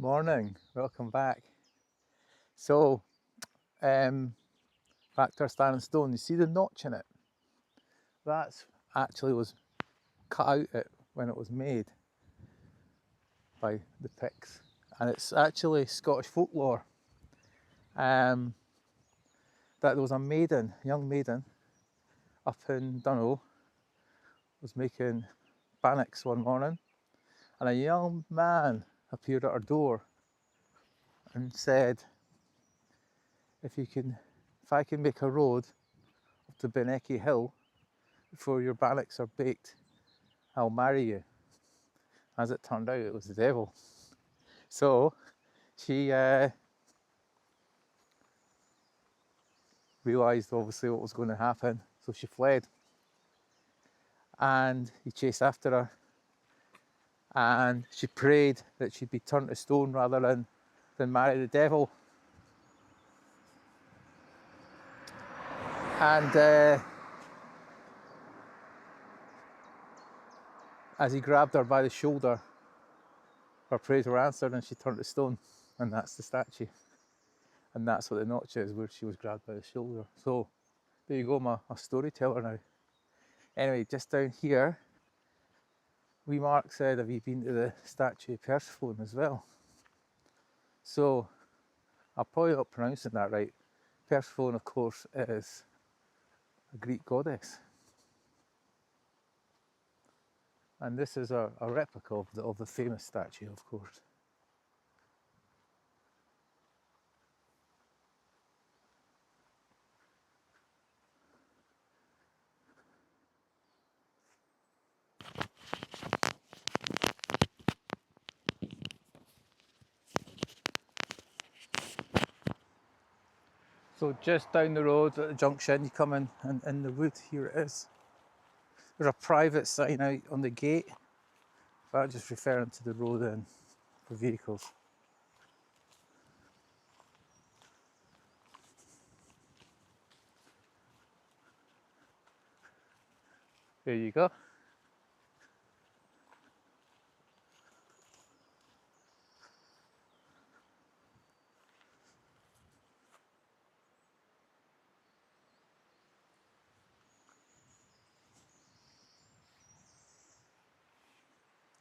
Morning, welcome back. So, back to our standing stone. You see the notch in it? That's actually was cut out when it was made by the Picts, and it's actually Scottish folklore. That there was a maiden, young maiden, up in Dunno, was making bannocks one morning, and a young man appeared at her door and said, if I can make a road up to Beneckie Hill before your bannocks are baked, I'll marry you. As it turned out, it was the devil. So she realised obviously what was going to happen, so she fled. And he chased after her, and she prayed that she'd be turned to stone rather than marry the devil. And as he grabbed her by the shoulder, her prayers were answered and she turned to stone. And that's the statue. And that's what the notch is, where she was grabbed by the shoulder. So there you go, I'm a storyteller now. Anyway, just down here, wee Mark said, have you been to the statue of Persephone as well? So I'm probably not pronouncing that right. Persephone, of course, is a Greek goddess. And this is a replica of the famous statue, of course. So just down the road at the junction, you come in, and in the wood, here it is. There's a private sign out on the gate, but I'm just referring to the road in for vehicles. There you go.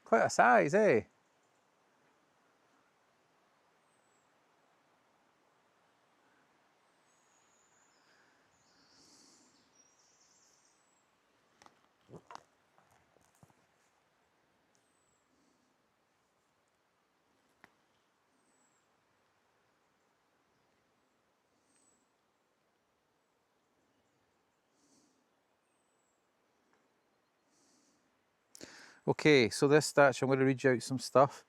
Quite a size, eh? Okay, so this statue, I'm going to read you out some stuff.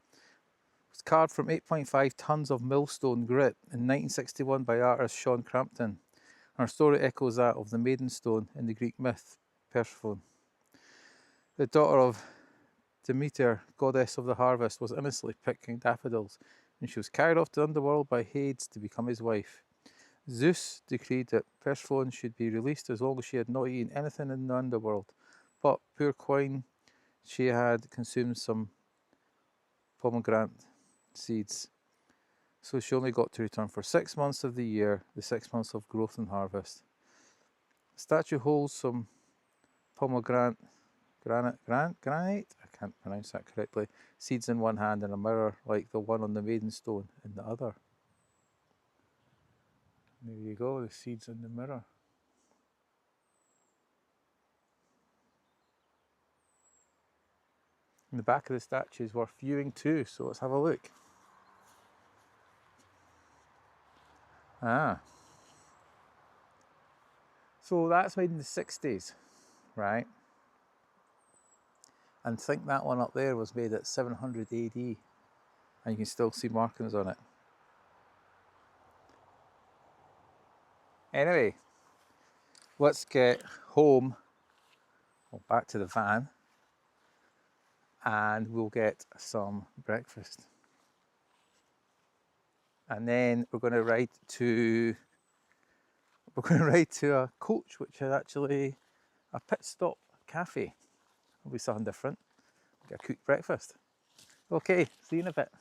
It's carved from 8.5 tonnes of millstone grit in 1961 by artist Sean Crampton. Our story echoes that of the maiden stone in the Greek myth Persephone. The daughter of Demeter, goddess of the harvest, was innocently picking daffodils, and she was carried off to the underworld by Hades to become his wife. Zeus decreed that Persephone should be released as long as she had not eaten anything in the underworld, but poor Queen, she had consumed some pomegranate seeds. So she only got to return for 6 months of the year, the 6 months of growth and harvest. The statue holds some pomegranate, granite, I can't pronounce that correctly, seeds in one hand and a mirror like the one on the maiden stone in the other. There you go, the seeds in the mirror. And the back of the statue is worth viewing too, so let's have a look. So that's made in the 60s, right? And think that one up there was made at 700 AD, and you can still see markings on it. Anyway, let's get home, well, back to the van, and we'll get some breakfast. And then we're going to ride to a coach, which is actually a pit stop cafe. It'll be something different. We'll get a cooked breakfast. Okay, see you in a bit.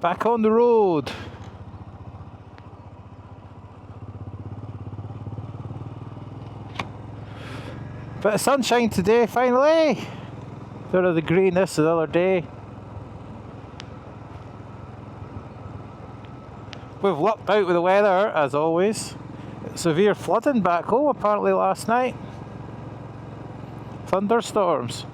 Back on the road. Bit of sunshine today, finally. Instead of the greyness of the other day. We've lucked out with the weather, as always. Severe flooding back home apparently last night. Thunderstorms.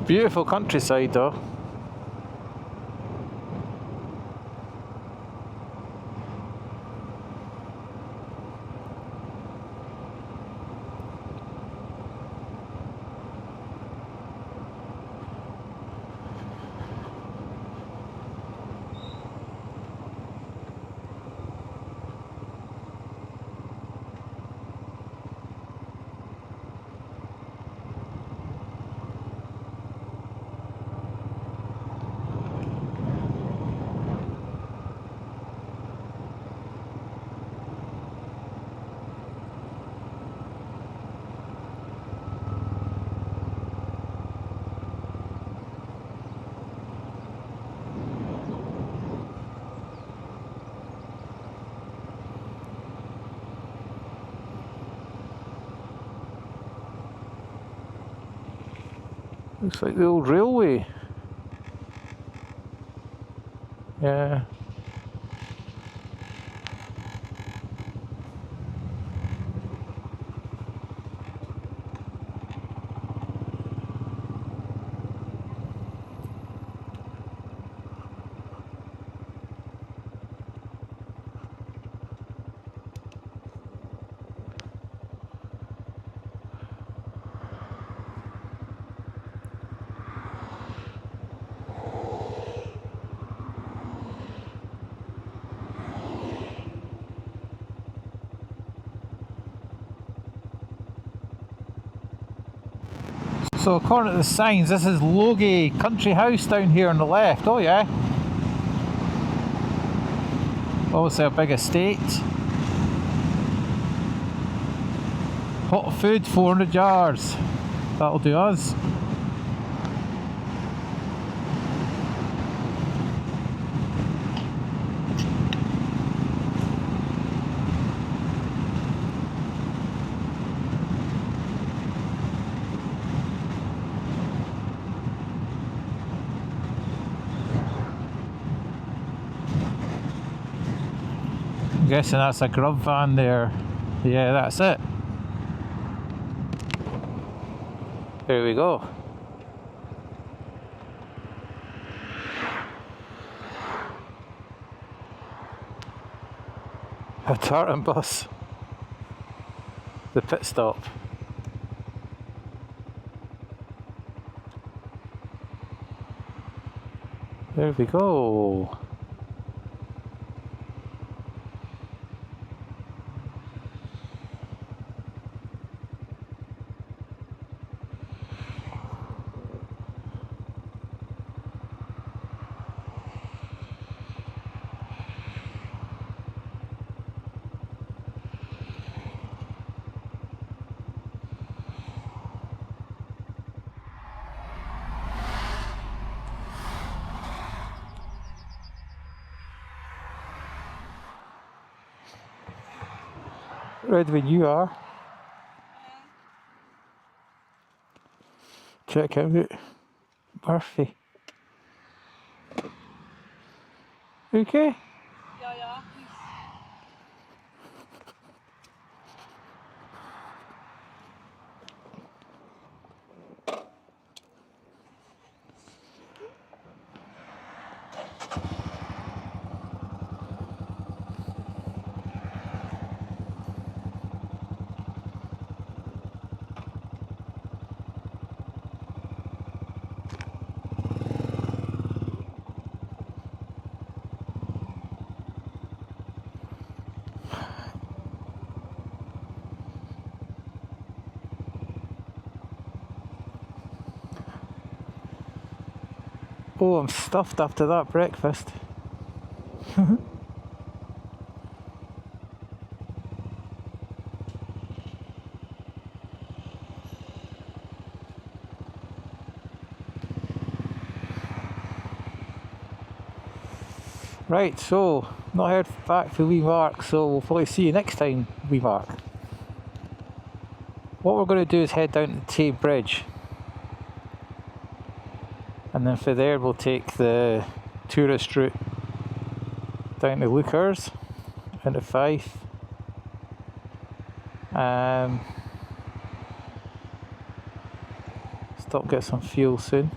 Beautiful countryside though. Looks like the old railway. Yeah. So according to the signs, this is Logie Country House down here on the left. Oh yeah. Obviously a big estate. Hot food, 400 yards. That'll do us. I'm guessing that's a grub van there. Yeah, that's it. Here we go. A Tartan Bus. The pit stop. There we go. Ready when you are. Check out Murphy. Okay? Ja, ja. Oh, I'm stuffed after that breakfast. Right, so not heard back from wee Mark, so we'll probably see you next time, wee Mark. What we're going to do is head down to Tay Bridge, and then from there we'll take the tourist route down to Lookers, into Fife. Stop, get some fuel soon.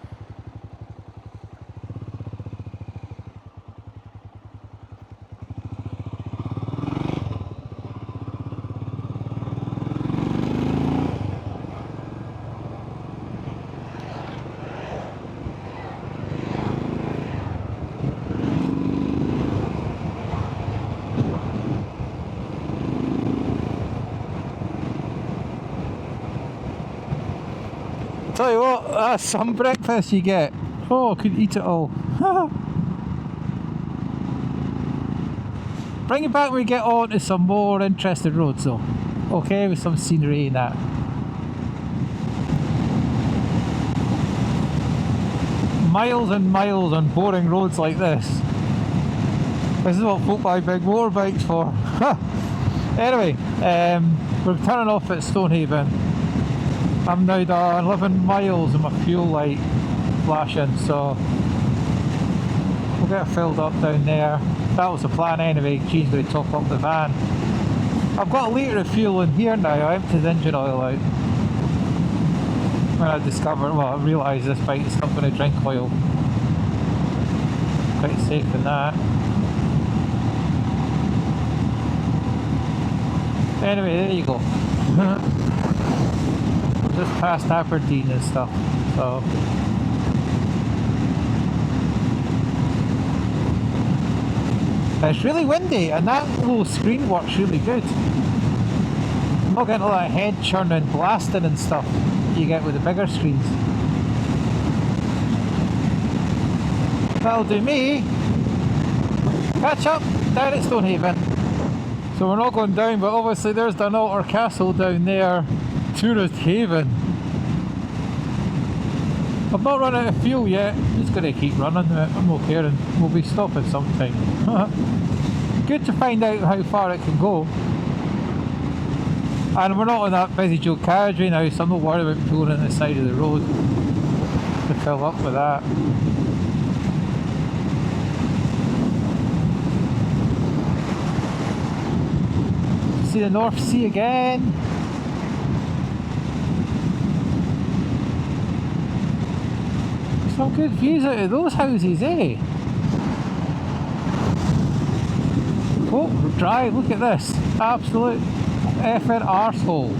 Tell you what, that's some breakfast you get. Oh, I couldn't eat it all. Bring it back when we get on to some more interesting roads though. Okay, with some scenery and that. Miles and miles on boring roads like this. This is what folk buy big motorbikes for. Anyway, we're turning off at Stonehaven. I'm now done 11 miles and my fuel light flashing, so we'll get it filled up down there. That was the plan anyway. Gene's going to top up the van. I've got a litre of fuel in here now. I emptied the engine oil out when I discovered, well, I realised this bike is not going to drink oil. Quite safe in that. Anyway, there you go. Just past Aberdeen and stuff, so it's really windy and that little screen works really good. I'm not getting all that head churning, blasting and stuff you get with the bigger screens. That'll do me. Catch up down at Stonehaven. So we're not going down, but obviously there's Dunalter Castle down there. Tourist haven. I've not run out of fuel yet. I'm just going to keep running it. I'm okay, and we'll be stopping sometime. Good to find out how far it can go. And we're not on that busy Joe carriageway now, so I'm not worried about pulling in the side of the road to fill up with that. See the North Sea again. Some good views out of those houses, eh? Oh, drive, look at this. Absolute effing arsehole.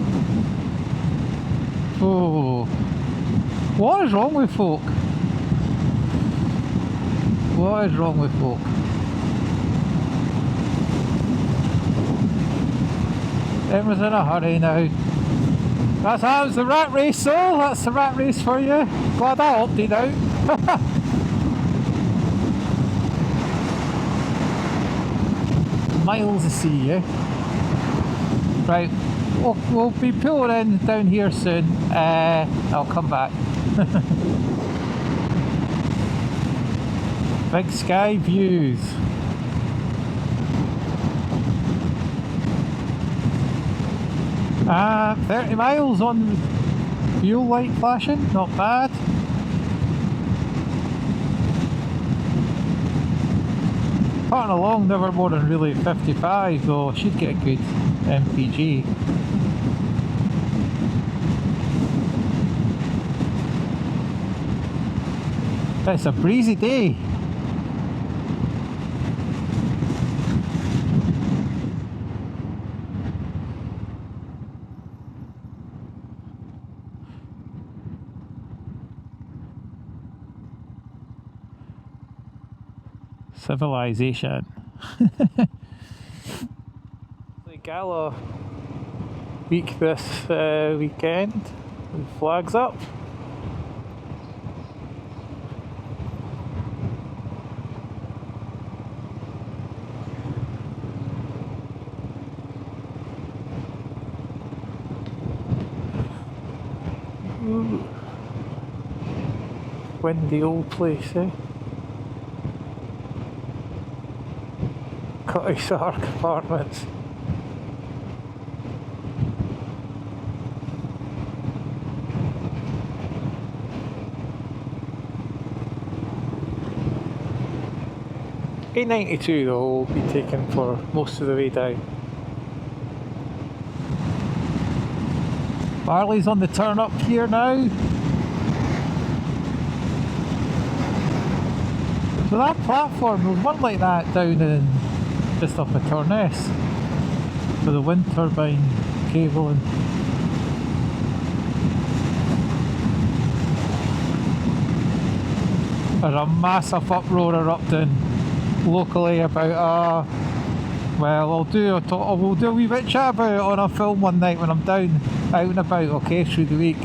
Oh. What is wrong with folk? What is wrong with folk? Everyone's in a hurry now. That's the rat race, so that's the rat race for you. Glad I opted out. Miles to see you. Right, we'll be pulling in down here soon. I'll come back. Big sky views. Ah, 30 miles on fuel light flashing, not bad. Parting along never more than really 55, though should get a good MPG. It's a breezy day. Civilization. The gala week this weekend, with flags up. windy old place, eh? Cottage Ark Apartments. $8.92 though will be taken for most of the way down. Barley's on the turn up here now. So that platform, there was one like that down in just off of Torness for the wind turbine cabling. There's a massive uproar erupting locally about well, we'll do a wee bit chat about it on a film one night when I'm down out and about, okay, through the week.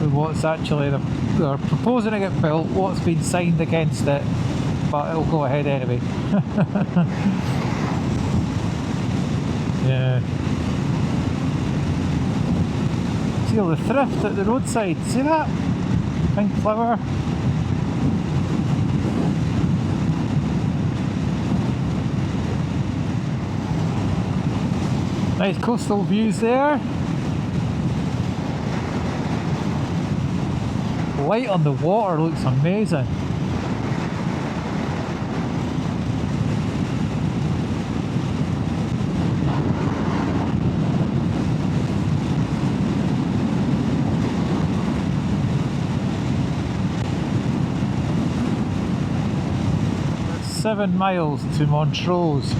And what's actually they're proposing to get built, what's been signed against it, but it'll go ahead anyway. Yeah. See all the thrift at the roadside, see that? Pink flower. Nice coastal views there. Light on the water looks amazing. It's 7 miles to Montrose.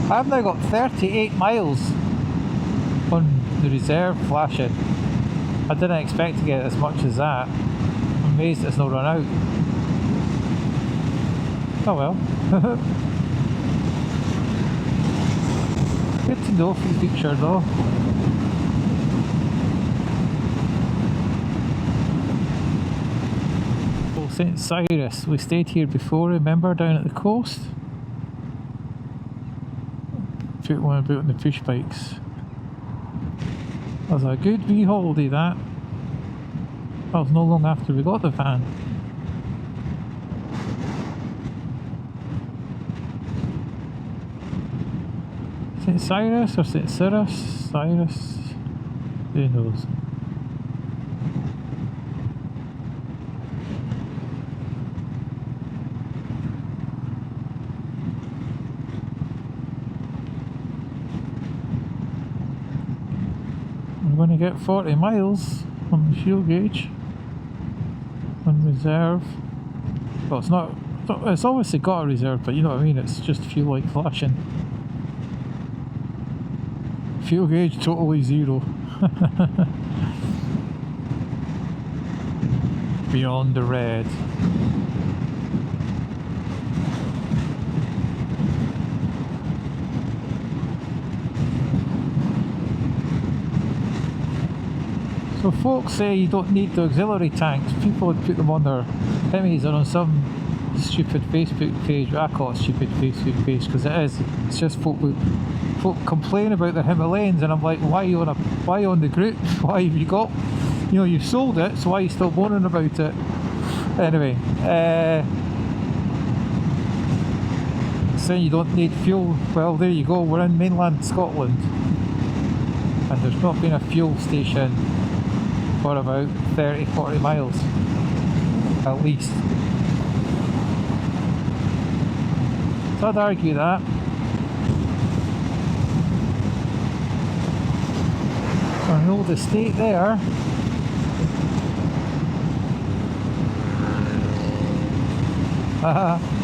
I've now got 38 miles on the reserve flashing. I didn't expect to get as much as that. I'm amazed it's not run out. Oh well. Good to know for the future though. Oh, St. Cyrus, we stayed here before, remember, down at the coast? Put one about on the push bikes. That was a good wee holiday that. That was no long after we got the van. St. Cyrus or St. Cyrus? Cyrus? Who knows? I'm going to get 40 miles on the fuel gauge on reserve. Well, it's not, it's obviously got a reserve, but you know what I mean, it's just fuel light flashing. Fuel gauge totally zero. Beyond the red. So folks say you don't need the auxiliary tanks. People would put them on their Hemis or on some stupid Facebook page. I call it stupid Facebook page because it is. It's just folk complain about the Himalayans, and I'm like, why are you on the group? Why have you got? You know, you've sold it, so why are you still moaning about it? Anyway, saying you don't need fuel. Well, there you go. We're in mainland Scotland, and there's not been a fuel station for about 30-40 miles at least. So I'd argue that. An old estate there.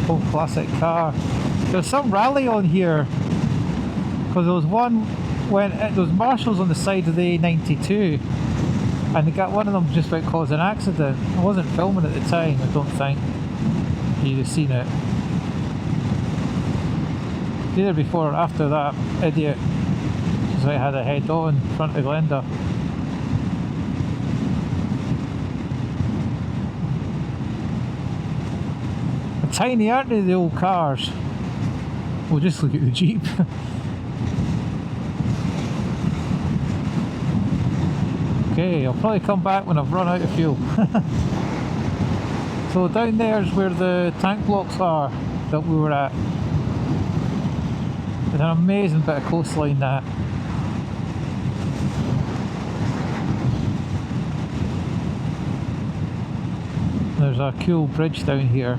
Old classic car. There's some rally on here because there was one when there was marshals on the side of the A92. And they got one of them just about caused an accident. I wasn't filming at the time, I don't think. You'd have seen it. Either before or after that idiot just like had a head on in front of Glenda. They're tiny, aren't they, the old cars? We'll just look at the Jeep. Okay, I'll probably come back when I've run out of fuel. So down there's where the tank blocks are that we were at. It's an amazing bit of coastline that. There's a cool bridge down here.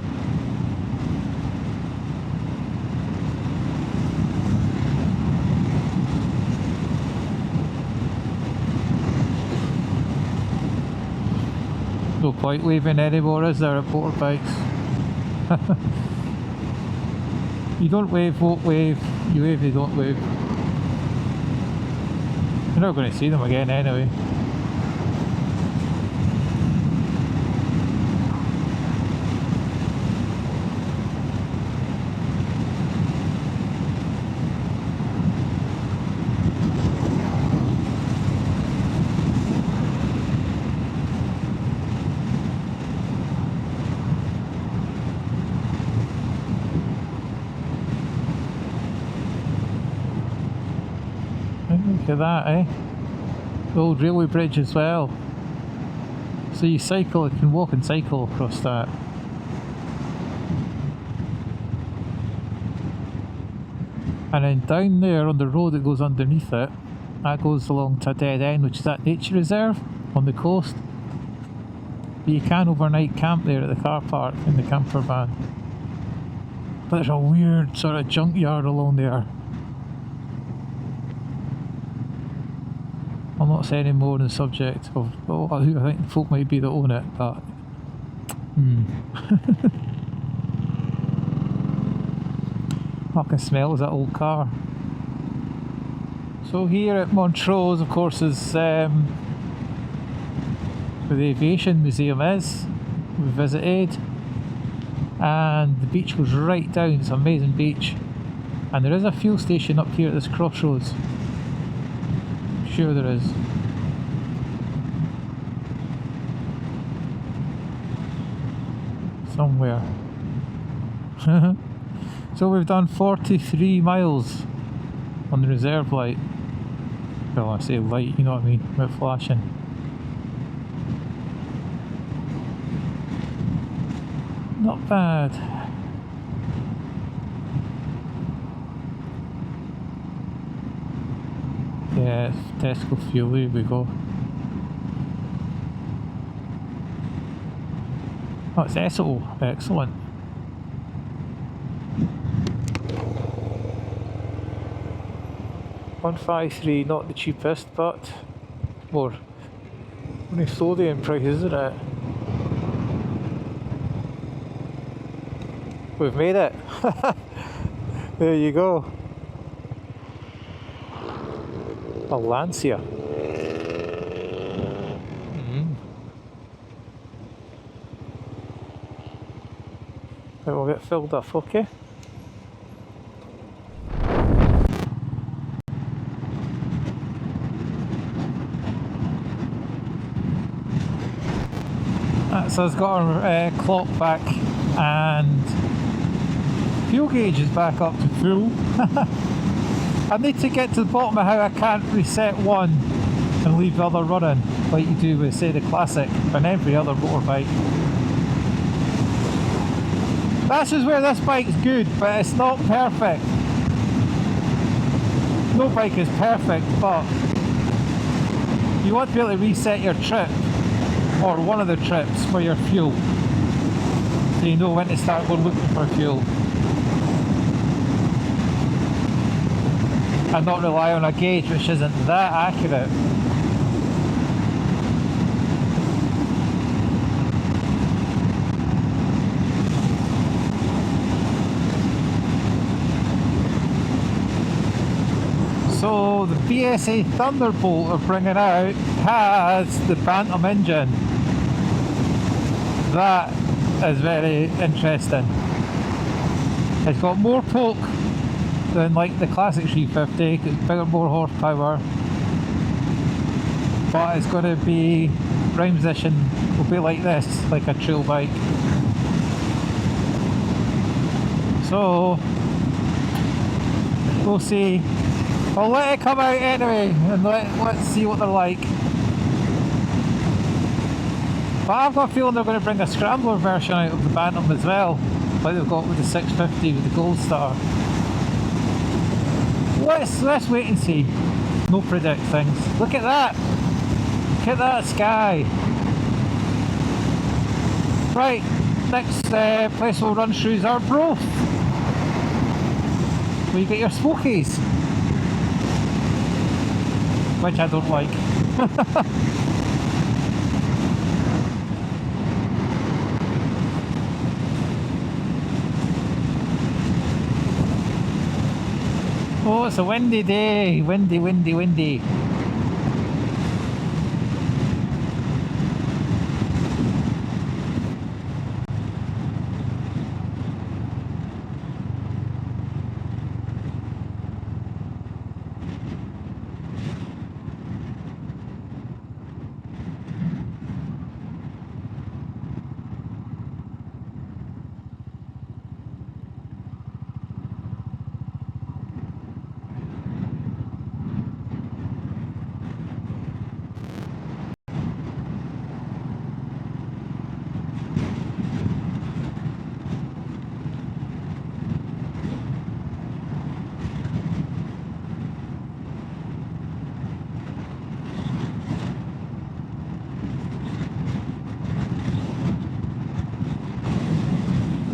No point waving anymore, is there, at motorbikes? You don't wave, won't wave. You wave, you don't wave. You're not going to see them again anyway. Look at that, eh? The old railway bridge as well. So you cycle, you can walk and cycle across that. And then down there on the road that goes underneath it, that goes along to a dead end, which is that nature reserve on the coast. But you can overnight camp there at the car park in the camper van. But there's a weird sort of junkyard along there. I'll not say any more on the subject of who I think the folk might be that own it, but I can smell that old car. So here at Montrose, of course, is where the aviation museum is. We visited, and the beach goes right down. It's an amazing beach, and there is a fuel station up here at this crossroads. Sure there is. Somewhere. So we've done 43 miles on the reserve light. Well, I say light, you know what I mean, without flashing. Not bad. Yeah, Tesco fuel, here we go. Oh, it's Esso, excellent. $153, not the cheapest, but more money sodium price, isn't it? We've made it. There you go. A Lancia. Right, we'll get filled up, okay? So it's got our clock back and fuel gauge is back up to full. I need to get to the bottom of how I can't reset one and leave the other running like you do with, say, the Classic and every other motorbike. This is where this bike's good, but it's not perfect. No bike is perfect, but you want to be able to reset your trip, or one of the trips, for your fuel, so you know when to start going looking for fuel. And not rely on a gauge which isn't that accurate. So the BSA Thunderbolt are bringing out has the Bantam engine. That is very interesting. It's got more torque than like the classic 350, it's bigger, more horsepower, but it's going to be, ground position will be like this, like a trail bike. So we'll see. I'll let it come out anyway and let's see what they're like. But I've got a feeling they're going to bring a scrambler version out of the Bantam as well, like they've got with the 650 with the Gold Star. Let's wait and see. No predict things. Look at that! Look at that sky! Right, next place we'll run through is Arbroath, where you get your smokies, which I don't like. Oh, it's a windy day. Windy, windy, windy.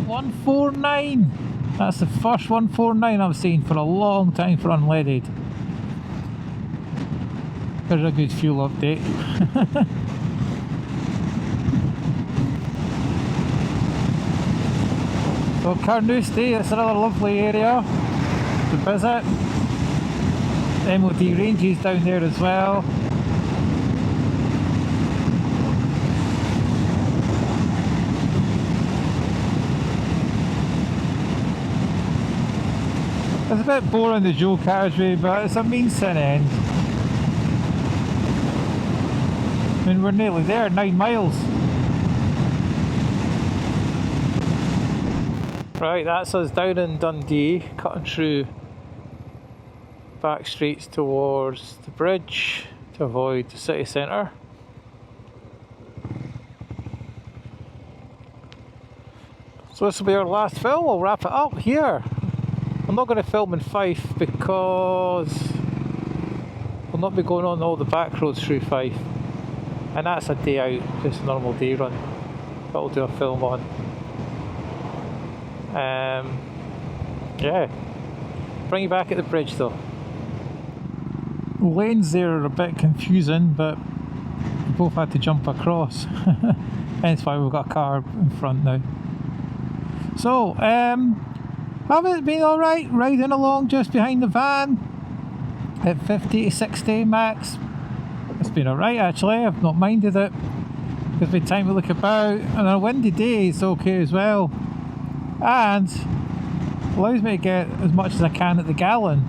$149. That's the first $149 I've seen for a long time for unleaded. There's a good fuel update. So Carnoustie, it's another lovely area to visit. The MOD ranges down there as well. It's a bit boring, the dual carriageway, but it's a means to an end. I mean, we're nearly there, 9 miles. Right, that's us down in Dundee, cutting through back streets towards the bridge to avoid the city centre. So this will be our last film. We'll wrap it up here. I'm not going to film in Fife because we'll not be going on all the back roads through Fife, and that's a day out, just a normal day run that we'll do a film on. Yeah, bring you back at the bridge though. Lanes there are a bit confusing, but we both had to jump across. Hence why we've got a car in front now. So, haven't it been alright riding along just behind the van at 50 to 60 max? It's been alright actually, I've not minded it. Gives me time to look about, and on a windy day it's okay as well. And allows me to get as much as I can at the gallon,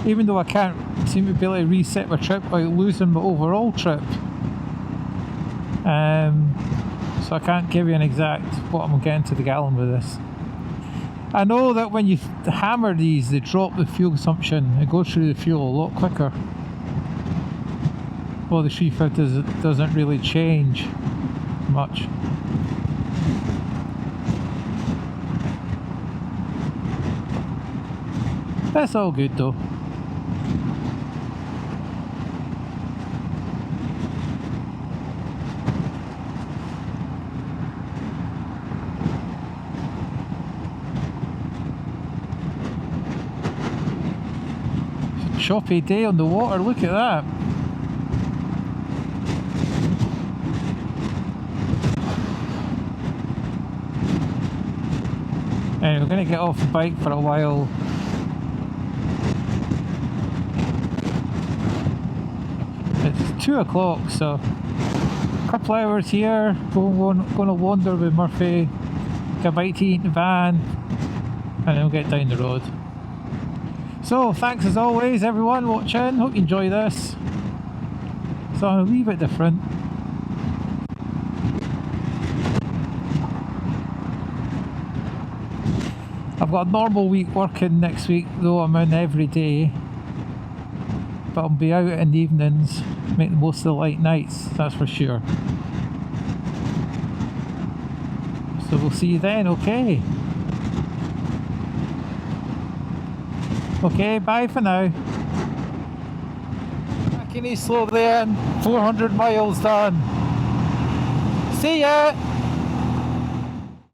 even though I can't seem to be able to reset my trip without losing my overall trip. So I can't give you an exact what I'm getting to the gallon with this. I know that when you hammer these, they drop the fuel consumption. It goes through the fuel a lot quicker. Well, the 350 doesn't really change much. That's all good though. Choppy day on the water, look at that. Anyway, we're going to get off the bike for a while. It's 2 o'clock, so a couple hours here. Going to wander with Murphy, get a bite to eat in the van, and then we'll get down the road. So thanks as always everyone watching, hope you enjoy this. So a wee bit different. I've got a normal week working next week, though I'm in every day. But I'll be out in the evenings, make the most of the late nights, that's for sure. So we'll see you then, okay? Okay, bye for now. Back in East Slope then, 400 miles done. See ya!